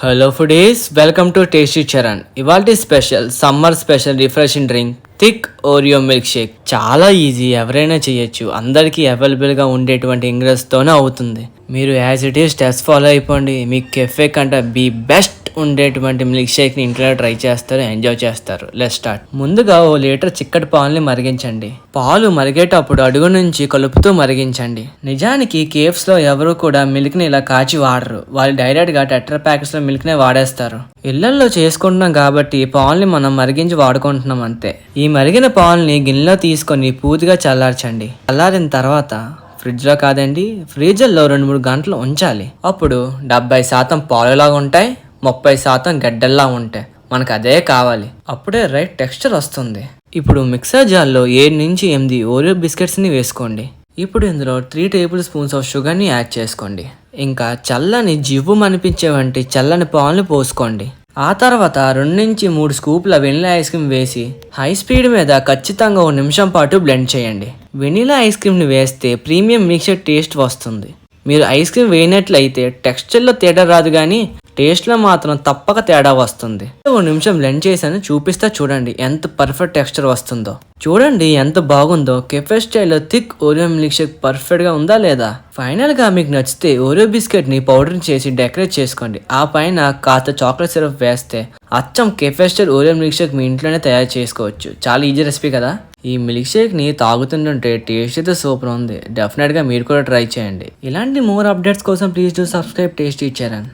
Hello foodies, welcome to tasty Charan. ఇవాల్టి special summer special refreshing drink thick Oreo milk shake. చాలా easy, ఎవరైనా చేయొచ్చు. అందరికీ అవైలబుల్గా ఉండేటువంటి ఇంగ్రీడియంట్స్తోనే అవుతుంది. మీరు as it is test follow అయిపోండి. మీకు కెఫే కంటే బెస్ట్ ఉండేటువంటి మిల్క్ షేక్ని ఇంట్లో ట్రై చేస్తారు, ఎంజాయ్ చేస్తారు. Let's start. ముందుగా ఓ లీటర్ చిక్కటి పాలని మరిగించండి. పాలు మరిగేటప్పుడు అడుగు నుంచి కలుపుతూ మరిగించండి. నిజానికి కేఫ్స్ లో ఎవరు కూడా మిల్క్ ని ఇలా కాచి వాడరు. వాళ్ళు డైరెక్ట్ గా టెట్రా ప్యాకెట్స్ లో మిల్క్ నే వాడేస్తారు. ఇళ్లల్లో చేసుకుంటున్నాం కాబట్టి పాలని మనం మరిగించి వాడుకుంటున్నాం అంతే. ఈ మరిగిన పాలని గిన్నెలో తీసుకొని పూర్తిగా చల్లార్చండి. చల్లారిన తర్వాత ఫ్రిడ్జ్ లో కాదండి, ఫ్రీజర్ లో 2-3 గంటలు ఉంచాలి. అప్పుడు 70% పాలులాగా ఉంటాయి, 30% గడ్డల్లా ఉంటాయి. మనకు అదే కావాలి. అప్పుడే రైట్ టెక్స్చర్ వస్తుంది. ఇప్పుడు మిక్సర్ జార్లో 7-8 ఓరియో బిస్కెట్స్ని వేసుకోండి. ఇప్పుడు ఇందులో 3 టేబుల్ స్పూన్స్ ఆఫ్ షుగర్ని యాడ్ చేసుకోండి. ఇంకా చల్లని జివ్వు అనిపించే వంటి చల్లని పాలను పోసుకోండి. ఆ తర్వాత 2-3 స్కూప్ల వెనిలా ఐస్ క్రీమ్ వేసి హై స్పీడ్ మీద ఖచ్చితంగా 1 నిమిషం పాటు బ్లెండ్ చేయండి. వెనిలా ఐస్ క్రీమ్ని వేస్తే ప్రీమియం మిల్క్ షేక్ టేస్ట్ వస్తుంది. మీరు ఐస్ క్రీమ్ వేయనట్లయితే టెక్స్చర్లో తేడా రాదు, కానీ టేస్ట్లో మాత్రం తప్పక తేడా వస్తుంది. 1 నిమిషం బ్లెండ్ చేశాను, చూపిస్తా చూడండి ఎంత పర్ఫెక్ట్ టెక్స్చర్ వస్తుందో. చూడండి ఎంత బాగుందో. కెఫే స్టైల్లో థిక్ ఓరియో మిల్క్ షేక్ పర్ఫెక్ట్గా ఉందా లేదా? ఫైనల్గా మీకు నచ్చితే ఓరియో బిస్కెట్ని పౌడర్ చేసి డెకరేట్ చేసుకోండి. ఆ పైన కాస్త చాక్లెట్ సిరప్ వేస్తే అచ్చం cafe style Oreo milk shake మీ ఇంట్లోనే తయారు చేసుకోవచ్చు. చాలా ఈజీ రెసిపీ కదా. ఈ మిల్క్ షేక్ని తాగుతుంటే టేస్ట్ అయితే సూపర్ ఉంది. డెఫినెట్గా మీరు కూడా ట్రై చేయండి. ఇలాంటి మోర్ అప్డేట్స్ కోసం please do subscribe tasty Charan.